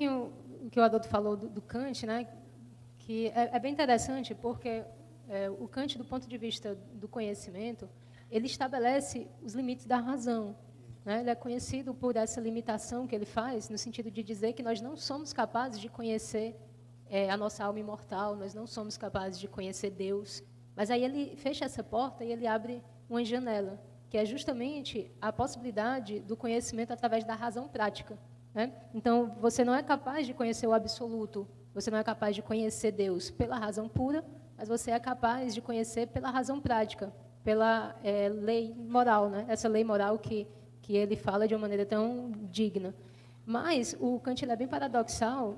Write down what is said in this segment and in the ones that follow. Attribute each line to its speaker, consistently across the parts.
Speaker 1: pouquinho o que o Adolfo falou do Kant, né? Que é bem interessante, porque o Kant, do ponto de vista do conhecimento, ele estabelece os limites da razão. Né? Ele é conhecido por essa limitação que ele faz, no sentido de dizer que nós não somos capazes de conhecer a nossa alma imortal, nós não somos capazes de conhecer Deus. Mas aí ele fecha essa porta e ele abre uma janela, que é justamente a possibilidade do conhecimento através da razão prática. Né? Então, você não é capaz de conhecer o absoluto, você não é capaz de conhecer Deus pela razão pura, mas você é capaz de conhecer pela razão prática, pela lei moral, né? Essa lei moral que ele fala de uma maneira tão digna. Mas o Kant ele é bem paradoxal,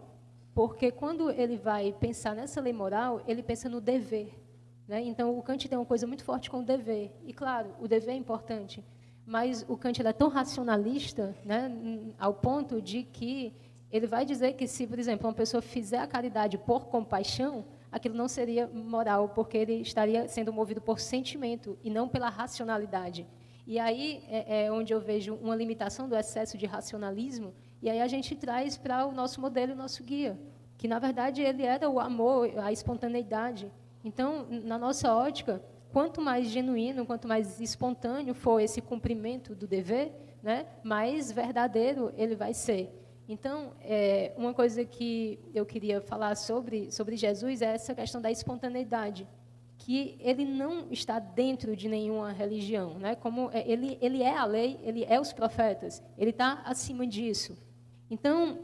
Speaker 1: porque quando ele vai pensar nessa lei moral, ele pensa no dever. Né? Então, o Kant tem uma coisa muito forte com o dever. E, claro, o dever é importante, mas o Kant ele é tão racionalista, né, ao ponto de que ele vai dizer que se, por exemplo, uma pessoa fizer a caridade por compaixão, aquilo não seria moral, porque ele estaria sendo movido por sentimento e não pela racionalidade. E aí é onde eu vejo uma limitação do excesso de racionalismo, e aí a gente traz para o nosso modelo, o nosso guia, que, na verdade, ele era o amor, a espontaneidade. Então, na nossa ótica, quanto mais genuíno, quanto mais espontâneo for esse cumprimento do dever, né, mais verdadeiro ele vai ser. Então, uma coisa que eu queria falar sobre Jesus é essa questão da espontaneidade, que ele não está dentro de nenhuma religião, né? Como ele é a lei, ele é os profetas, ele está acima disso. Então,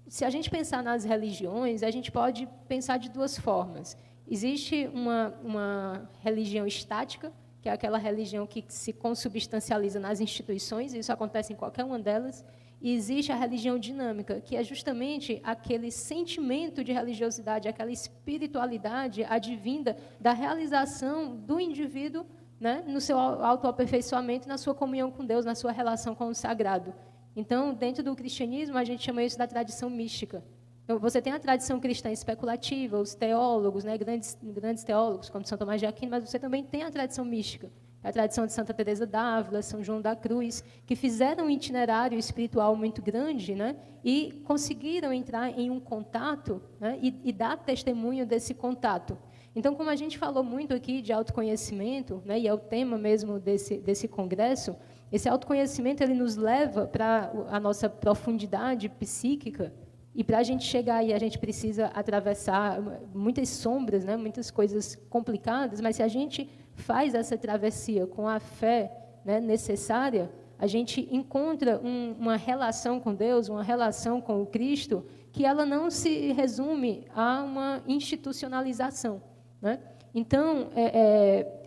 Speaker 1: se a gente pensar nas religiões, a gente pode pensar de duas formas. Existe uma religião estática, que é aquela religião que se consubstancializa nas instituições, e isso acontece em qualquer uma delas. E existe a religião dinâmica, que é justamente aquele sentimento de religiosidade, aquela espiritualidade advinda da realização do indivíduo, né, no seu autoaperfeiçoamento, na sua comunhão com Deus, na sua relação com o sagrado. Então, dentro do cristianismo, a gente chama isso da tradição mística. Então, você tem a tradição cristã especulativa, os teólogos, né, grandes teólogos, como São Tomás de Aquino, mas você também tem a tradição mística, a tradição de Santa Teresa d'Ávila, São João da Cruz, que fizeram um itinerário espiritual muito grande, né, e conseguiram entrar em um contato, né, e dar testemunho desse contato. Então, como a gente falou muito aqui de autoconhecimento, né, e é o tema mesmo desse congresso, esse autoconhecimento ele nos leva para a nossa profundidade psíquica, e para a gente chegar aí, a gente precisa atravessar muitas sombras, né, muitas coisas complicadas, mas se a gente faz essa travessia com a fé, né, necessária, a gente encontra uma relação com Deus, uma relação com o Cristo, que ela não se resume a uma institucionalização. Né? Então,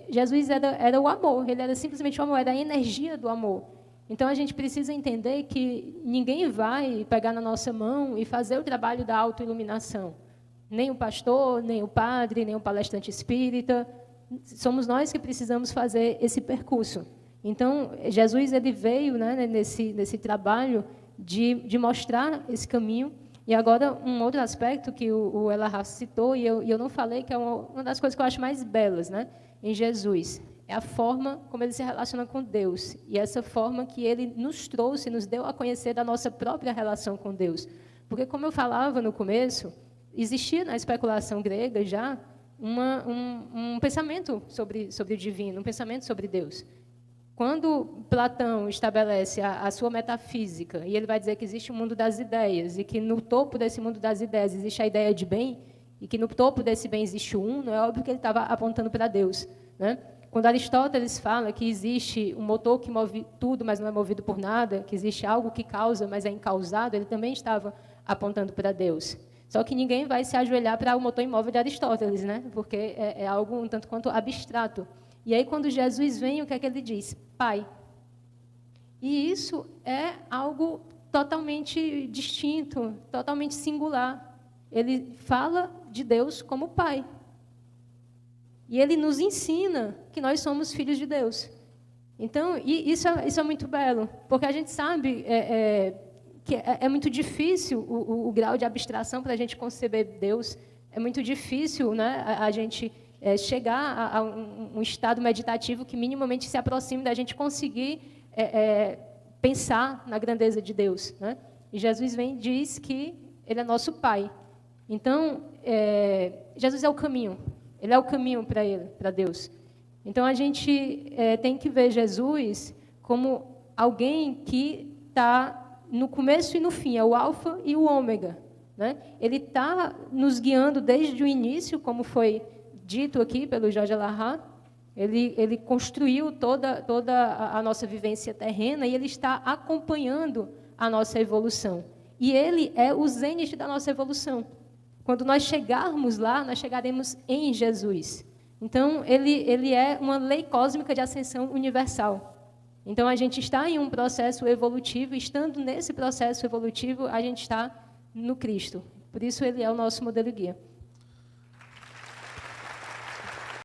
Speaker 1: Jesus era o amor, ele era simplesmente o amor, era a energia do amor. Então, a gente precisa entender que ninguém vai pegar na nossa mão e fazer o trabalho da autoiluminação. Nem o pastor, nem o padre, nem o palestrante espírita. Somos nós que precisamos fazer esse percurso. Então, Jesus ele veio, né, nesse trabalho de mostrar esse caminho. E agora, um outro aspecto que o Elahá citou, e eu não falei, que é uma das coisas que eu acho mais belas, né, em Jesus, é a forma como ele se relaciona com Deus. E essa forma que ele nos trouxe, nos deu a conhecer da nossa própria relação com Deus. Porque, como eu falava no começo, existia na especulação grega já um pensamento sobre o divino, um pensamento sobre Deus. Quando Platão estabelece a sua metafísica, e ele vai dizer que existe o mundo das ideias, e que no topo desse mundo das ideias existe a ideia de bem, e que no topo desse bem existe o uno, é óbvio que ele estava apontando para Deus. Né? Quando Aristóteles fala que existe um motor que move tudo, mas não é movido por nada, que existe algo que causa, mas é incausado, ele também estava apontando para Deus. Só que ninguém vai se ajoelhar para o motor imóvel de Aristóteles, né? Porque é algo um tanto quanto abstrato. E aí, quando Jesus vem, o que é que ele diz? Pai. E isso é algo totalmente distinto, totalmente singular. Ele fala de Deus como Pai. E ele nos ensina que nós somos filhos de Deus. Então, isso é muito belo, porque a gente sabe que é muito difícil o grau de abstração para a gente conceber Deus. É muito difícil, né, a gente chegar a um estado meditativo que minimamente se aproxime da gente conseguir pensar na grandeza de Deus. Né? E Jesus vem e diz que ele é nosso Pai. Então, Jesus é o caminho. Ele é o caminho para ele, para Deus. Então, a gente tem que ver Jesus como alguém que está no começo e no fim, é o alfa e o ômega, né? Ele está nos guiando desde o início, como foi dito aqui pelo Jorge Alahá. Ele construiu toda a nossa vivência terrena e ele está acompanhando a nossa evolução. E ele é o zênite da nossa evolução. Quando nós chegarmos lá, nós chegaremos em Jesus. Então, ele é uma lei cósmica de ascensão universal. Então, a gente está em um processo evolutivo, e estando nesse processo evolutivo, a gente está no Cristo. Por isso, ele é o nosso modelo guia.